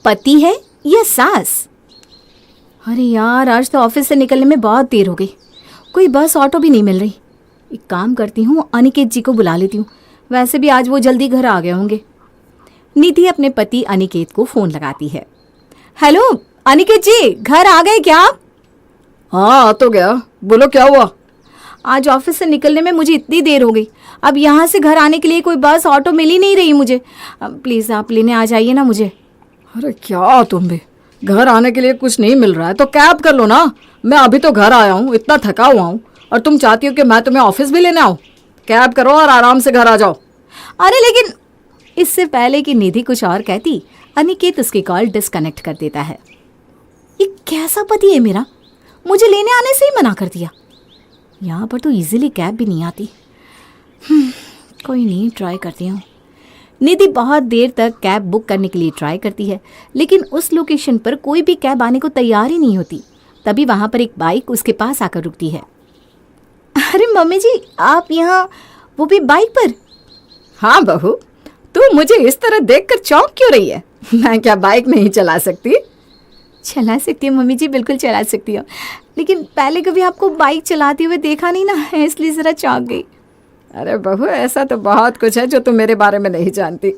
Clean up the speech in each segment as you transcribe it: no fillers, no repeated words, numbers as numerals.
पति है या सास? अरे यार, आज तो ऑफिस से निकलने में बहुत देर हो गई, कोई बस ऑटो भी नहीं मिल रही। एक काम करती हूँ, अनिकेत जी को बुला लेती हूँ, वैसे भी आज वो जल्दी घर आ गए होंगे। निधि अपने पति अनिकेत को फ़ोन लगाती है। हेलो अनिकेत जी, घर आ गए क्या आप? हाँ आ तो गया, बोलो क्या हुआ? आज ऑफिस से निकलने में मुझे इतनी देर हो गई, अब यहाँ से घर आने के लिए कोई बस ऑटो मिल ही नहीं रही मुझे। प्लीज़ आप लेने आ जाइए ना मुझे। अरे क्या तुम भी, घर आने के लिए कुछ नहीं मिल रहा है तो कैब कर लो ना। मैं अभी तो घर आया हूँ, इतना थका हुआ हूँ, और तुम चाहती हो कि मैं तुम्हें ऑफिस भी लेने आऊँ? कैब करो और आराम से घर आ जाओ। अरे लेकिन, इससे पहले कि निधि कुछ और कहती, अनिकेत उसकी कॉल डिस्कनेक्ट कर देता है। ये कैसा पति है मेरा, मुझे लेने आने से ही मना कर दिया। यहाँ पर तो इजीली कैब भी नहीं आती। कोई नहीं, ट्राई करती हूँ। निधि बहुत देर तक कैब बुक करने के लिए ट्राई करती है, लेकिन उस लोकेशन पर कोई भी कैब आने को तैयार ही नहीं होती। तभी वहाँ पर एक बाइक उसके पास आकर रुकती है। अरे मम्मी जी, आप यहाँ, वो भी बाइक पर? हाँ बहू, तू मुझे इस तरह देखकर चौंक क्यों रही है? मैं क्या बाइक नहीं चला सकती? चला सकती हूँ मम्मी जी, बिल्कुल चला सकती हूँ, लेकिन पहले कभी आपको बाइक चलाते हुए देखा नहीं ना, इसलिए ज़रा चौंक गई। अरे बहू, ऐसा तो बहुत कुछ है जो तुम मेरे बारे में नहीं जानती।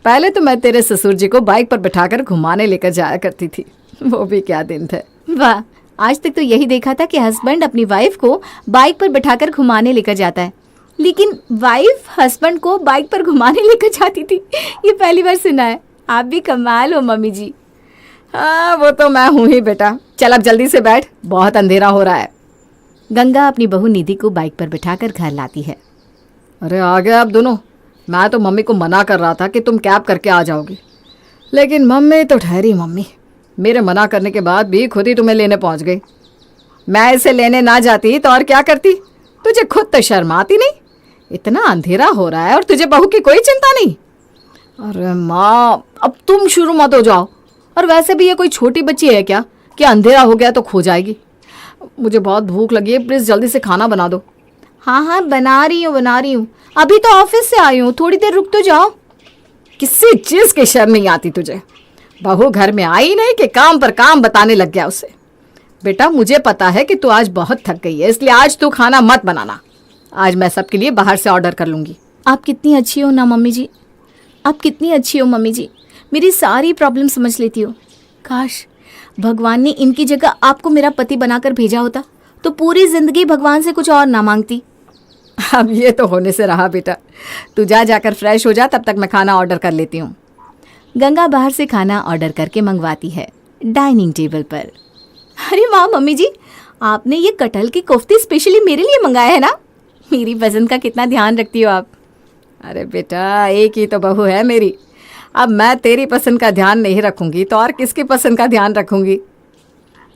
पहले तो मैं तेरे ससुर जी को बाइक पर बिठाकर घुमाने लेकर जाया करती थी, वो भी क्या दिन थे। वाह, आज तक तो यही देखा था कि हस्बैंड अपनी वाइफ को बाइक पर बिठाकर घुमाने लेकर जाता है, लेकिन वाइफ हस्बैंड को बाइक पर घुमाने लेकर जाती थी, ये पहली बार सुना है। आप भी कमाल हो मम्मी जी। हाँ वो तो मैं हूँ ही बेटा। चल अब जल्दी से बैठ, बहुत अंधेरा हो रहा है। गंगा अपनी बहू निधि को बाइक पर बिठाकर घर लाती है। अरे आ गए आप दोनों। मैं तो मम्मी को मना कर रहा था कि तुम कैब करके आ जाओगी, लेकिन मम्मी तो ठहरी मम्मी, मेरे मना करने के बाद भी खुद ही तुम्हें लेने पहुंच गई। मैं इसे लेने ना जाती तो और क्या करती? तुझे खुद तो शर्म आती नहीं? इतना अंधेरा हो रहा है और तुझे बहू की कोई चिंता नहीं। अरे माँ, अब तुम शुरू मत हो जाओ। और वैसे भी ये कोई छोटी बच्ची है क्या कि अंधेरा हो गया तो खो जाएगी? मुझे बहुत भूख लगी है, प्लीज़ जल्दी से खाना बना दो। हाँ हाँ, बना रही हूँ, अभी तो ऑफिस से आई हूँ, थोड़ी देर रुक तो जाओ। किसी चीज़ की शर्म नहीं आती तुझे? बहू घर में आई नहीं कि काम पर काम बताने लग गया उसे। बेटा मुझे पता है कि तू आज बहुत थक गई है, इसलिए आज तू खाना मत बनाना। आज मैं सबके लिए बाहर से ऑर्डर कर लूँगी। आप कितनी अच्छी हो ना मम्मी जी, आप कितनी अच्छी हो मम्मी जी, मेरी सारी प्रॉब्लम समझ लेती हो। काश भगवान ने इनकी जगह आपको मेरा पति बनाकर भेजा होता तो पूरी ज़िंदगी भगवान से कुछ और ना मांगती। अब ये तो होने से रहा बेटा, तू जाकर फ्रेश हो जा, तब तक मैं खाना ऑर्डर कर लेती हूँ। गंगा बाहर से खाना ऑर्डर करके मंगवाती है डाइनिंग टेबल पर। अरे वाह मम्मी जी, आपने ये कटहल की कोफ्ते स्पेशली मेरे लिए मंगाया है ना, मेरी पसंद का कितना ध्यान रखती हो आप। अरे बेटा, एक ही तो बहू है मेरी, अब मैं तेरी पसंद का ध्यान नहीं रखूंगी तो और किसकी पसंद का ध्यान रखूंगी?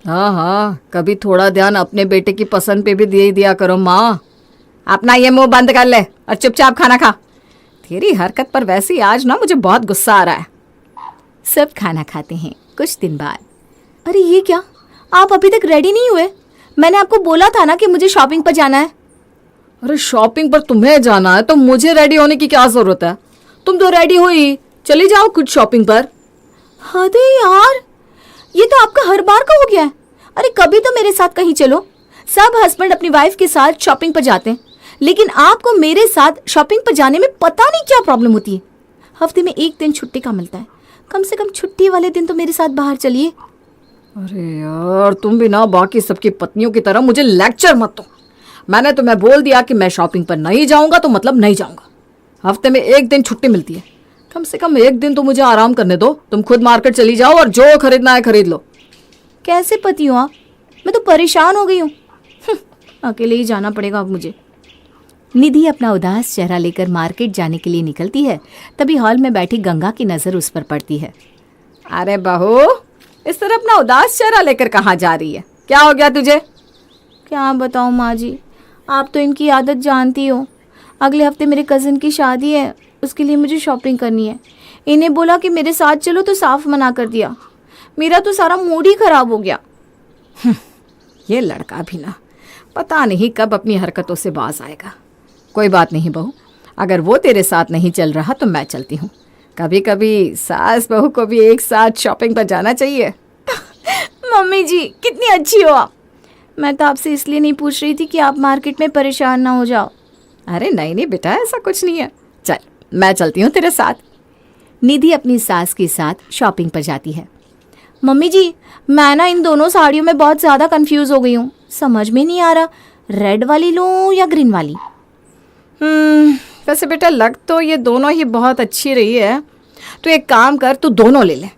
हाँ हाँ, कभी थोड़ा ध्यान अपने बेटे की पसंद पे भी दे दिया करो माँ। अपना ये मुंह बंद कर ले और चुपचाप खाना खा। तेरी हरकत पर वैसे ही आज ना मुझे बहुत गुस्सा आ रहा है। सब खाना खाते हैं। कुछ दिन बाद, अरे ये क्या, आप अभी तक रेडी नहीं हुए? मैंने आपको बोला था ना कि मुझे शॉपिंग पर जाना है। अरे शॉपिंग पर तुम्हें जाना है तो मुझे रेडी होने की क्या जरूरत है? तुम तो रेडी हुई, चली जाओ कुछ शॉपिंग पर। अरे यार, ये तो आपका हर बार का हो गया है। अरे कभी तो मेरे साथ कहीं चलो। सब हस्बैंड अपनी वाइफ के साथ शॉपिंग पर जाते हैं, लेकिन आपको मेरे साथ शॉपिंग पर जाने में पता नहीं क्या प्रॉब्लम होती है। हफ्ते में एक दिन छुट्टी का मिलता है, कम से कम छुट्टी वाले दिन तो मेरे साथ बाहर चलिए। अरे यार, तुम भी ना बाकी सबकी पत्नियों की तरह मुझे लेक्चर मत दो। मैंने तुम्हें बोल दिया कि मैं शॉपिंग पर नहीं जाऊंगा तो मतलब नहीं जाऊंगा। हफ्ते में एक दिन छुट्टी मिलती है, कम से कम एक दिन तो मुझे आराम करने दो। तुम खुद मार्केट चली जाओ और जो खरीदना है खरीद लो। कैसे पति हो आप? मैं तो परेशान हो गई हूँ। अकेले ही जाना पड़ेगा अब मुझे। निधि अपना उदास चेहरा लेकर मार्केट जाने के लिए निकलती है, तभी हॉल में बैठी गंगा की नज़र उस पर पड़ती है। अरे बहू, इस तरह अपना उदास चेहरा लेकर कहाँ जा रही है? क्या हो गया तुझे? क्या बताऊँ माँ जी, आप तो इनकी आदत जानती हो। अगले हफ्ते मेरे कज़न की शादी है, उसके लिए मुझे शॉपिंग करनी है। इन्हें बोला कि मेरे साथ चलो तो साफ मना कर दिया। मेरा तो सारा मूड ही खराब हो गया। ये लड़का भी ना पता नहीं कब अपनी हरकतों से बाज आएगा। कोई बात नहीं बहू, अगर वो तेरे साथ नहीं चल रहा तो मैं चलती हूँ। कभी कभी सास बहू को भी एक साथ शॉपिंग पर जाना चाहिए। मम्मी जी कितनी अच्छी हो आप। मैं तो आपसे इसलिए नहीं पूछ रही थी कि आप मार्केट में परेशान ना हो जाओ। अरे नहीं नहीं बेटा, ऐसा कुछ नहीं है। चल मैं चलती हूँ तेरे साथ। निधि अपनी सास के साथ शॉपिंग पर जाती है। मम्मी जी मैं ना इन दोनों साड़ियों में बहुत ज़्यादा कंफ्यूज हो गई हूँ, समझ में नहीं आ रहा रेड वाली लूँ या ग्रीन वाली। वैसे बेटा लग तो ये दोनों ही बहुत अच्छी रही है। तो एक काम कर, तू दोनों ले ले।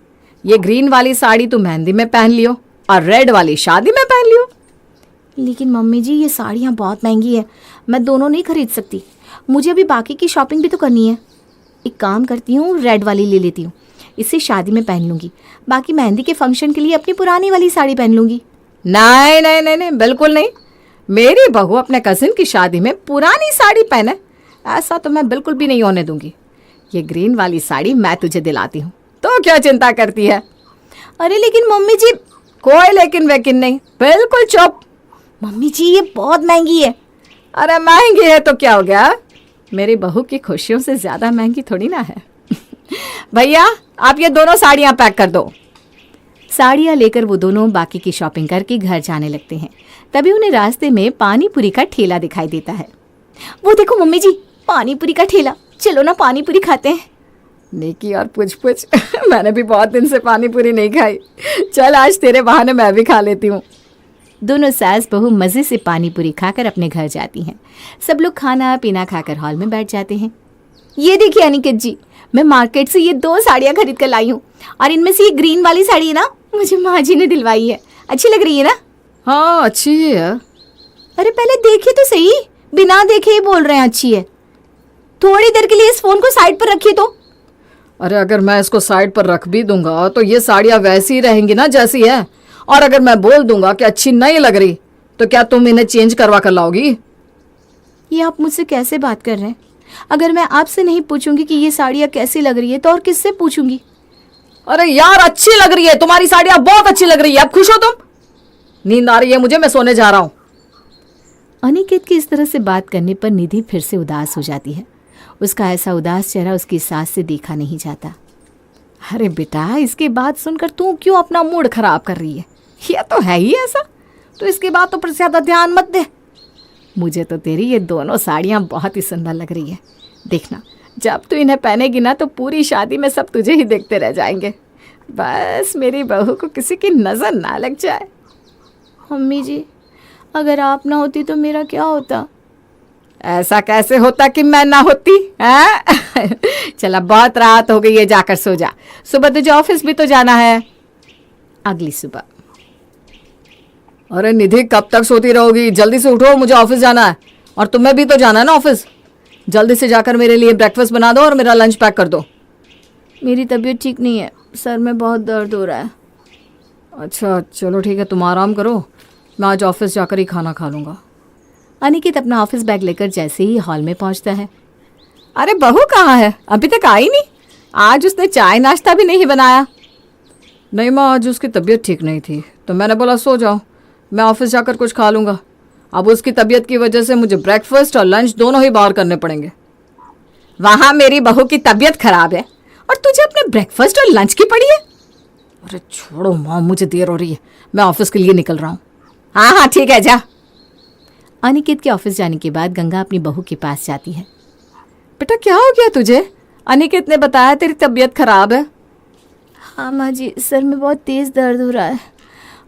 ये ग्रीन वाली साड़ी तू मेहंदी में पहन लियो और रेड वाली शादी में पहन लियो। लेकिन मम्मी जी ये साड़ियाँ बहुत महंगी है, मैं दोनों नहीं खरीद सकती। मुझे अभी बाकी की शॉपिंग भी तो करनी है। एक काम करती हूँ, रेड वाली ले लेती हूँ, इसे शादी में पहन लूँगी। बाकी मेहंदी के फंक्शन के लिए अपनी पुरानी वाली साड़ी पहन लूँगी। नहीं नहीं नहीं नहीं, बिल्कुल नहीं। मेरी बहू अपने कजिन की शादी में पुरानी साड़ी पहने, ऐसा तो मैं बिल्कुल भी नहीं होने दूंगी। ये ग्रीन वाली साड़ी मैं तुझे दिलाती हूँ, तो क्या चिंता करती है। अरे लेकिन मम्मी जी। कोई लेकिन वेकिन नहीं, बिल्कुल चुप। मम्मी जी ये बहुत महंगी है। अरे महंगी है तो क्या हो गया, मेरी बहू की खुशियों से ज़्यादा महंगी थोड़ी ना है। भैया आप ये दोनों साड़ियाँ पैक कर दो। साड़ियाँ लेकर वो दोनों बाकी की शॉपिंग करके घर जाने लगते हैं। तभी उन्हें रास्ते में पानी पूरी का ठेला दिखाई देता है। वो देखो मम्मी जी, पानी पूरी का ठेला, चलो ना पानी पूरी खाते हैं। नेकी और पूछ पूछ। मैंने भी बहुत दिन से पानी पूरी नहीं खाई, चल आज तेरे बहाने मैं भी खा लेती हूँ। दोनों सास बहू मज़े से पानी पूरी खाकर अपने घर जाती हैं। सब लोग खाना पीना खाकर हॉल में बैठ जाते हैं। ये देखिए अनिकेत जी, मैं मार्केट से ये 2 साड़ियाँ खरीद कर लाई हूँ और इनमें से ये ग्रीन वाली साड़ी है ना, मुझे माँ जी ने दिलवाई है। अच्छी लग रही है ना? हाँ अच्छी ही है। अरे पहले देखिए तो सही, बिना देखे ही बोल रहे हैं अच्छी है। थोड़ी देर के लिए इस फोन को साइड पर रखिए तो। अरे अगर मैं इसको साइड पर रख भी दूंगा तो ये साड़ियाँ वैसी ही रहेंगी ना जैसी है। और अगर मैं बोल दूंगा कि अच्छी नहीं लग रही तो क्या तुम इन्हें चेंज करवा कर लाओगी? ये आप मुझसे कैसे बात कर रहे हैं? अगर मैं आपसे नहीं पूछूंगी कि ये साड़ियाँ कैसी लग रही है तो और किससे पूछूंगी? अरे यार अच्छी लग रही है, तुम्हारी साड़ियाँ बहुत अच्छी लग रही है। अब खुश हो तुम? नींद आ रही है मुझे, मैं सोने जा रहा हूँ। अनिकेत की इस तरह से बात करने पर निधि फिर से उदास हो जाती है। उसका ऐसा उदास चेहरा उसकी सास से देखा नहीं जाता। अरे बेटा इसकी बात सुनकर तू क्यों अपना मूड खराब कर रही है? ये तो है ही ऐसा, तो इसकी बातों पर ज़्यादा ध्यान मत दे। मुझे तो तेरी ये दोनों साड़ियाँ बहुत ही सुंदर लग रही है। देखना जब तू इन्हें पहनेगी ना तो पूरी शादी में सब तुझे ही देखते रह जाएंगे। बस मेरी बहू को किसी की नज़र ना लग जाए। मम्मी जी अगर आप ना होती तो मेरा क्या होता? ऐसा कैसे होता कि मैं ना होती है? चला बहुत रात हो गई है, जाकर सो जा, सुबह तुझे ऑफिस भी तो जाना है। अगली सुबह। अरे निधि कब तक सोती रहोगी? जल्दी से उठो, मुझे ऑफिस जाना है और तुम्हें भी तो जाना है ना ऑफिस। जल्दी से जाकर मेरे लिए ब्रेकफास्ट बना दो और मेरा लंच पैक कर दो। मेरी तबीयत ठीक नहीं है, सर में बहुत दर्द हो रहा है। अच्छा चलो ठीक है, तुम आराम करो, मैं आज ऑफिस जाकर ही खाना खा लूँगा। अनिकेत अपना ऑफिस बैग लेकर जैसे ही हॉल में पहुंचता है। अरे बहू कहाँ है? अभी तक आई नहीं। आज उसने चाय नाश्ता भी नहीं बनाया। नहीं माँ, आज उसकी तबीयत ठीक नहीं थी तो मैंने बोला सो जाओ, मैं ऑफिस जाकर कुछ खा लूँगा। अब उसकी तबीयत की वजह से मुझे ब्रेकफास्ट और लंच दोनों ही बाहर करने पड़ेंगे। वहाँ मेरी बहू की तबीयत खराब है और तुझे अपने ब्रेकफास्ट और लंच की पड़ी है? अरे छोड़ो माँ, मुझे देर हो रही है, मैं ऑफिस के लिए निकल रहा हूँ। हाँ हाँ ठीक है जा। अनिकेत के ऑफिस जाने के बाद गंगा अपनी बहू के पास जाती है। बेटा क्या हो गया तुझे? अनिकेत ने बताया तेरी तबीयत खराब है। हाँ माँ जी, सर में बहुत तेज़ दर्द हो रहा है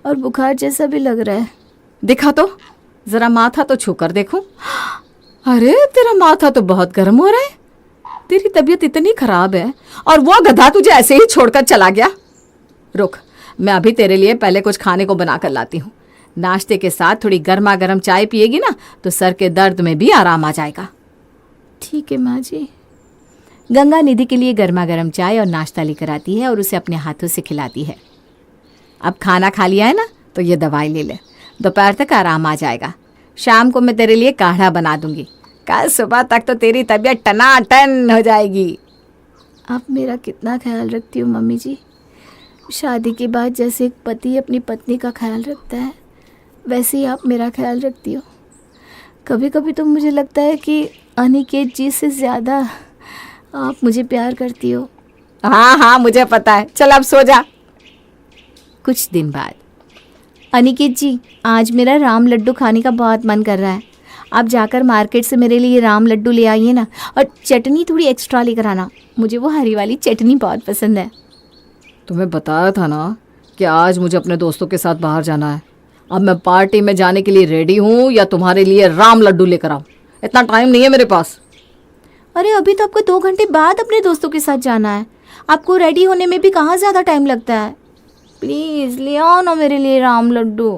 और बुखार जैसा भी लग रहा है। दिखा तो ज़रा, माथा तो छू कर देखूं। अरे तेरा माथा तो बहुत गर्म हो रहा है। तेरी तबीयत इतनी खराब है और वो गधा तुझे ऐसे ही छोड़कर चला गया। रुक, मैं अभी तेरे लिए पहले कुछ खाने को बना कर लाती हूँ। नाश्ते के साथ थोड़ी गर्मा गर्म चाय पिएगी ना तो सर के दर्द में भी आराम आ जाएगा। ठीक है माँ जी। गंगा निधि के लिए गर्मा गर्म चाय और नाश्ता लेकर आती है और उसे अपने हाथों से खिलाती है। अब खाना खा लिया है ना तो ये दवाई ले ले, दोपहर तक आराम आ जाएगा। शाम को मैं तेरे लिए काढ़ा बना दूंगी, कल सुबह तक तो तेरी तबीयत टनाटन हो जाएगी। आप मेरा कितना ख्याल रखती हो मम्मी जी। शादी के बाद जैसे एक पति अपनी पत्नी का ख्याल रखता है वैसे ही आप मेरा ख्याल रखती हो। कभी कभी तो मुझे लगता है कि अनिकेत जी से ज़्यादा आप मुझे प्यार करती हो। हाँ हाँ मुझे पता है, चल अब सो जा। कुछ दिन बाद, अनिकेत जी आज मेरा राम लड्डू खाने का बहुत मन कर रहा है। आप जाकर मार्केट से मेरे लिए राम लड्डू ले आइए ना, और चटनी थोड़ी एक्स्ट्रा लेकर आना, मुझे वो हरी वाली चटनी बहुत पसंद है। तुम्हें बताया था ना कि आज मुझे अपने दोस्तों के साथ बाहर जाना है। अब मैं पार्टी में जाने के लिए रेडी हूँ या तुम्हारे लिए राम लड्डू लेकर आऊँ? इतना टाइम नहीं है मेरे पास। अरे अभी तो आपको 2 घंटे बाद अपने दोस्तों के साथ जाना है, आपको रेडी होने में भी कहाँ ज़्यादा टाइम लगता है। प्लीज़ ले आओ ना मेरे लिए राम लड्डू।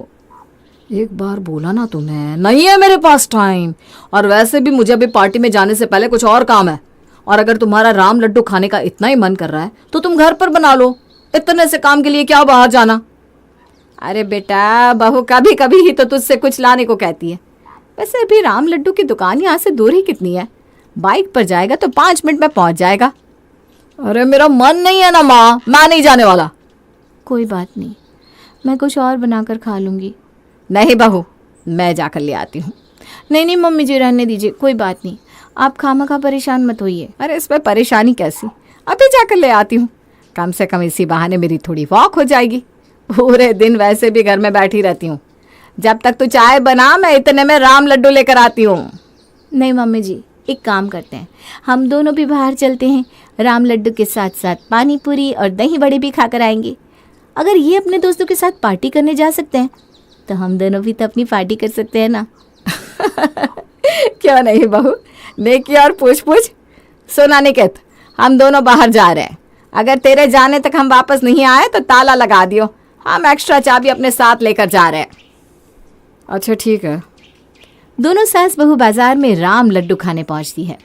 एक बार बोला ना तूने, नहीं है मेरे पास टाइम। और वैसे भी मुझे अभी पार्टी में जाने से पहले कुछ और काम है। और अगर तुम्हारा राम लड्डू खाने का इतना ही मन कर रहा है तो तुम घर पर बना लो। इतने से काम के लिए क्या बाहर जाना? अरे बेटा, बहू कभी कभी ही तो तुझसे कुछ लाने को कहती है। वैसे अभी राम लड्डू की दुकान यहाँ से दूर ही कितनी है? बाइक पर जाएगा तो 5 मिनट में पहुँच जाएगा। अरे मेरा मन नहीं है ना माँ, मैं नहीं जाने वाला। कोई बात नहीं, मैं कुछ और बनाकर खा लूँगी। नहीं बहू, मैं जाकर ले आती हूँ। नहीं नहीं मम्मी जी, रहने दीजिए, कोई बात नहीं, आप खामखा परेशान मत होइए। अरे इसमें परेशानी कैसी, अभी जाकर ले आती हूँ। कम से कम इसी बहाने मेरी थोड़ी वॉक हो जाएगी। पूरे दिन वैसे भी घर में बैठी रहती हूँ। जब तक तू चाय बना मैं इतने में राम लड्डू लेकर आती हूँ। नहीं मम्मी जी, एक काम करते हैं, हम दोनों भी बाहर चलते हैं। राम लड्डू के साथ साथ पानी पूरी और दही बड़े भी खाकर आएंगे। अगर ये अपने दोस्तों के साथ पार्टी करने जा सकते हैं तो हम दोनों भी तो अपनी पार्टी कर सकते हैं ना। क्यों नहीं बहू, नेकी और पूछ पूछ। सुना निकेत, हम दोनों बाहर जा रहे हैं। अगर तेरे जाने तक हम वापस नहीं आए तो ताला लगा दियो। हम एक्स्ट्रा चाबी अपने साथ लेकर जा रहे हैं। अच्छा ठीक है। दोनों सास बहू बाजार में राम लड्डू खाने पहुंचती है।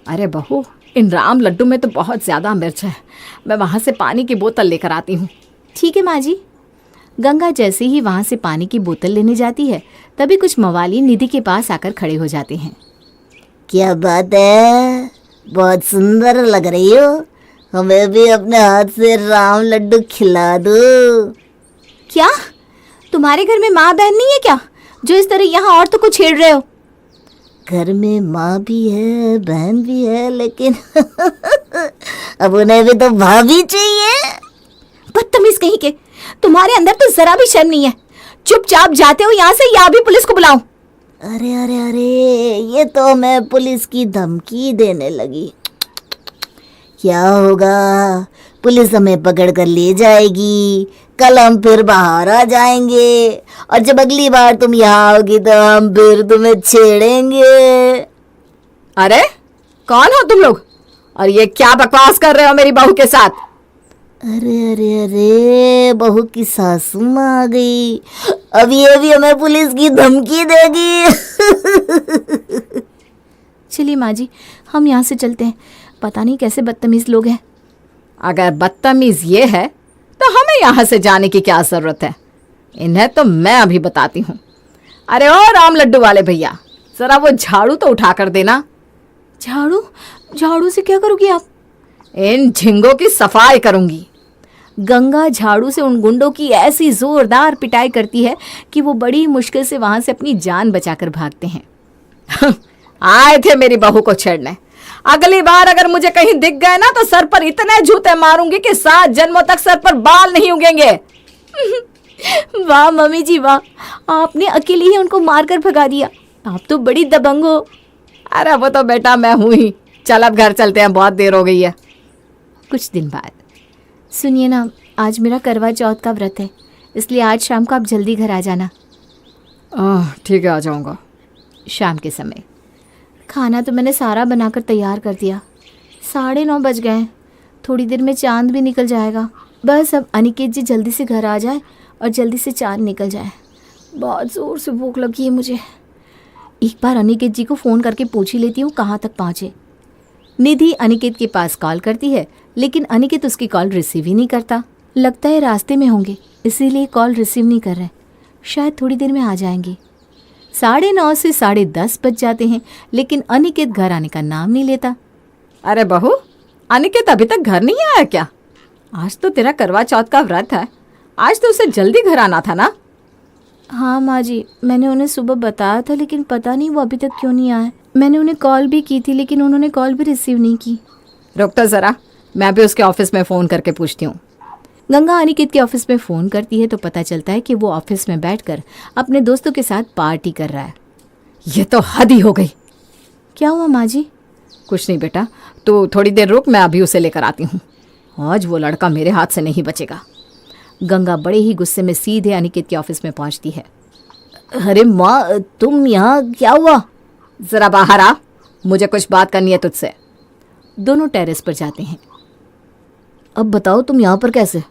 अरे बहू, इन राम लड्डू में तो बहुत ज़्यादा मिर्च है। मैं वहाँ से पानी की बोतल लेकर आती हूँ। ठीक है माँ जी। गंगा जैसे ही वहाँ से पानी की बोतल लेने जाती है तभी कुछ मवाली निधि के पास आकर खड़े हो जाते हैं। क्या बात है, बहुत सुंदर लग रही हो। हमें भी अपने हाथ से राम लड्डू खिला दो। क्या तुम्हारे घर में माँ बहन नहीं है क्या, जो इस तरह यहाँ औरतों को छेड़ रहे हो? घर में माँ भी है, बहन भी है, लेकिन अब उन्हें भी तो भाभी चाहिए। बदतमीज कहीं के, तुम्हारे अंदर तो जरा भी शर्म नहीं है। चुपचाप जाते हो यहाँ से या अभी पुलिस को बुलाऊं? अरे अरे अरे, ये तो मैं पुलिस की धमकी देने लगी। क्या होगा, पुलिस हमें पकड़ कर ले जाएगी। कल हम फिर बाहर आ जाएंगे और जब अगली बार तुम यहाँ आओगी तो हम फिर तुम्हें छेड़ेंगे। अरे कौन हो तुम लोग, और ये क्या बकवास कर रहे हो मेरी बहू के साथ? अरे अरे अरे, बहू की सासू माँ आ गई। अब ये भी हमें पुलिस की धमकी देगी। चलिए माँ जी, हम यहाँ से चलते हैं। पता नहीं कैसे बदतमीज लोग हैं। अगर बदतमीज ये है तो हमें यहाँ से जाने की क्या ज़रूरत है? इन्हें तो मैं अभी बताती हूँ। अरे ओ राम लड्डू वाले भैया, ज़रा वो झाड़ू तो उठा कर देना। झाड़ू? झाड़ू से क्या करोगी आप? इन झिंगों की सफाई करूँगी। गंगा झाड़ू से उन गुंडों की ऐसी जोरदार पिटाई करती है कि वो बड़ी मुश्किल से वहां से अपनी जान बचाकर भागते हैं। आए थे मेरी बहू को छेड़ने। अगली बार अगर मुझे कहीं दिख गए ना तो सर पर इतने जूते मारूंगी कि 7 जन्मों तक सर पर बाल नहीं उगेंगे। वाह मम्मी जी वाह, आपने अकेले ही उनको मारकर भगा दिया। आप तो बड़ी दबंग हो। अरे वो तो बेटा मैं हूं ही। चल अब घर चलते हैं, बहुत देर हो गई है। कुछ दिन बाद, सुनिए ना, आज मेरा करवा चौथ का व्रत है, इसलिए आज शाम को आप जल्दी घर आ जाना। ठीक है, आ जाऊंगा। शाम के समय खाना तो मैंने सारा बनाकर तैयार कर दिया। 9:30 बज गए हैं, थोड़ी देर में चांद भी निकल जाएगा। बस अब अनिकेत जी जल्दी से घर आ जाए और जल्दी से चांद निकल जाए। बहुत ज़ोर से भूख लगी है मुझे। एक बार अनिकेत जी को फ़ोन करके पूछ ही लेती हूँ कहाँ तक पहुँचे। निधि अनिकेत के पास कॉल करती है, लेकिन अनिकेत उसकी कॉल रिसीव ही नहीं करता। लगता है रास्ते में होंगे, इसीलिए कॉल रिसीव नहीं कर रहे। शायद थोड़ी देर में आ जाएंगे। 9:30 से 10:30 बज जाते हैं, लेकिन अनिकेत घर आने का नाम नहीं लेता। अरे बहू, अनिकेत अभी तक घर नहीं आया क्या? आज तो तेरा करवा चौथ का व्रत है, आज तो उसे जल्दी घर आना था ना। हाँ माँ जी, मैंने उन्हें सुबह बताया था, लेकिन पता नहीं वो अभी तक क्यों नहीं आए। मैंने उन्हें कॉल भी की थी, लेकिन उन्होंने कॉल भी रिसीव नहीं की। रुक तो ज़रा, मैं भी उसके ऑफिस में फ़ोन करके पूछती हूँ। गंगा अनिकेत के ऑफिस में फ़ोन करती है तो पता चलता है कि वो ऑफिस में बैठकर अपने दोस्तों के साथ पार्टी कर रहा है। ये तो हद ही हो गई। क्या हुआ माँ जी? कुछ नहीं बेटा, तो थोड़ी देर रुक, मैं अभी उसे लेकर आती हूँ। आज वो लड़का मेरे हाथ से नहीं बचेगा। गंगा बड़े ही गुस्से में सीधे अनिकेत के ऑफिस में पहुंचती है। अरे माँ, तुम यहाँ, क्या हुआ? ज़रा बाहर आ, मुझे कुछ बात करनी है तुझसे। दोनों टेरेस पर जाते हैं। अब बताओ, तुम यहाँ पर कैसे?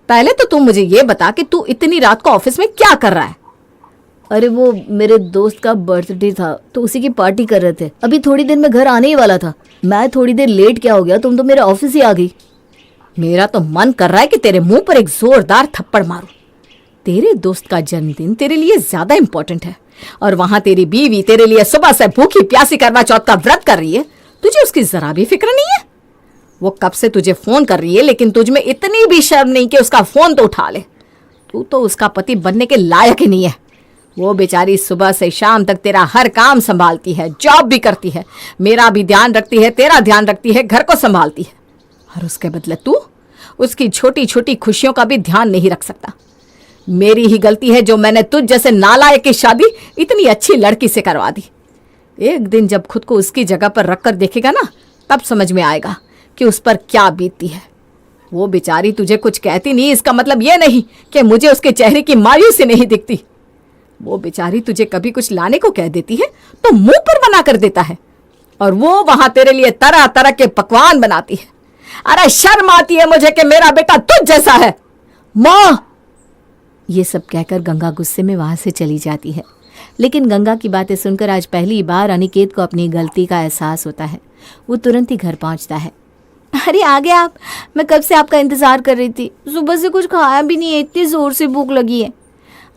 पहले तो तू मुझे ये बता कि तू इतनी रात को ऑफिस में क्या कर रहा है? अरे वो मेरे दोस्त का बर्थडे था तो उसी की पार्टी कर रहे थे। अभी थोड़ी देर में घर आने ही वाला था। मैं थोड़ी देर लेट क्या हो गया, तुम तो मेरे ऑफिस ही आ गई। मेरा तो मन कर रहा है कि तेरे मुंह पर एक जोरदार थप्पड़ मारूं। तेरे दोस्त का जन्मदिन तेरे लिए ज्यादा इंपॉर्टेंट है और वहां तेरी बीवी तेरे लिए सुबह से भूखी प्यासी करवा चौथ का व्रत कर रही है, तुझे उसकी जरा भी फिक्र नहीं है? वो कब से तुझे फोन कर रही है, लेकिन तुझ में इतनी भी शर्म नहीं कि उसका फोन तो उठा ले। तू तो उसका पति बनने के लायक ही नहीं है। वो बेचारी सुबह से शाम तक तेरा हर काम संभालती है, जॉब भी करती है, मेरा भी ध्यान रखती है, तेरा ध्यान रखती है, घर को संभालती है, और उसके बदले तू उसकी छोटी छोटी खुशियों का भी ध्यान नहीं रख सकता। मेरी ही गलती है जो मैंने तुझ जैसे नालायक की शादी इतनी अच्छी लड़की से करवा दी। एक दिन जब खुद को उसकी जगह पर रखकर देखेगा ना, तब समझ में आएगा कि उस पर क्या बीतती है। वो बेचारी तुझे कुछ कहती नहीं, इसका मतलब ये नहीं कि मुझे उसके चेहरे की मायूसी नहीं दिखती। वो बेचारी तुझे कभी कुछ लाने को कह देती है तो मुंह पर बना कर देता है, और वो वहां तेरे लिए तरह तरह के पकवान बनाती है। अरे शर्म आती है मुझे कि मेरा बेटा तुझ जैसा है। माँ! ये सब कहकर गंगा गुस्से में वहां से चली जाती है। लेकिन गंगा की बातें सुनकर आज पहली बार अनिकेत को अपनी गलती का एहसास होता है। वो तुरंत ही घर पहुंचता है। अरे आ गए आप? मैं कब से आपका इंतजार कर रही थी। सुबह से कुछ खाया भी नहीं है, इतनी जोर से भूख लगी है।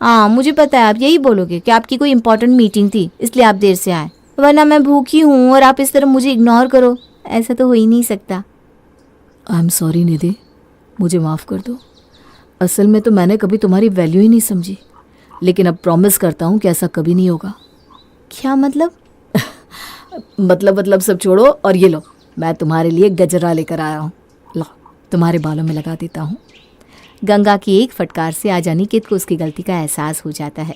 हाँ मुझे पता है, आप यही बोलोगे कि आपकी कोई इंपॉर्टेंट मीटिंग थी इसलिए आप देर से आए, वरना मैं भूखी हूँ और आप इस तरह मुझे इग्नोर करो, ऐसा तो हो ही नहीं सकता। आई एम सॉरी निधि, मुझे माफ़ कर दो। असल में तो मैंने कभी तुम्हारी वैल्यू ही नहीं समझी, लेकिन अब प्रॉमिस करता हूँ कि ऐसा कभी नहीं होगा। क्या मतलब? मतलब सब छोड़ो और ये लो, मैं तुम्हारे लिए गजरा लेकर आया हूँ। लो, तुम्हारे बालों में लगा देता हूँ। गंगा की एक फटकार से आज अनिकेत को उसकी गलती का एहसास हो जाता है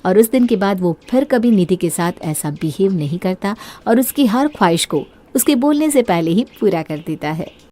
और उस दिन के बाद वो फिर कभी निधि के साथ ऐसा बिहेव नहीं करता और उसकी हर ख्वाहिश को उसके बोलने से पहले ही पूरा कर देता है।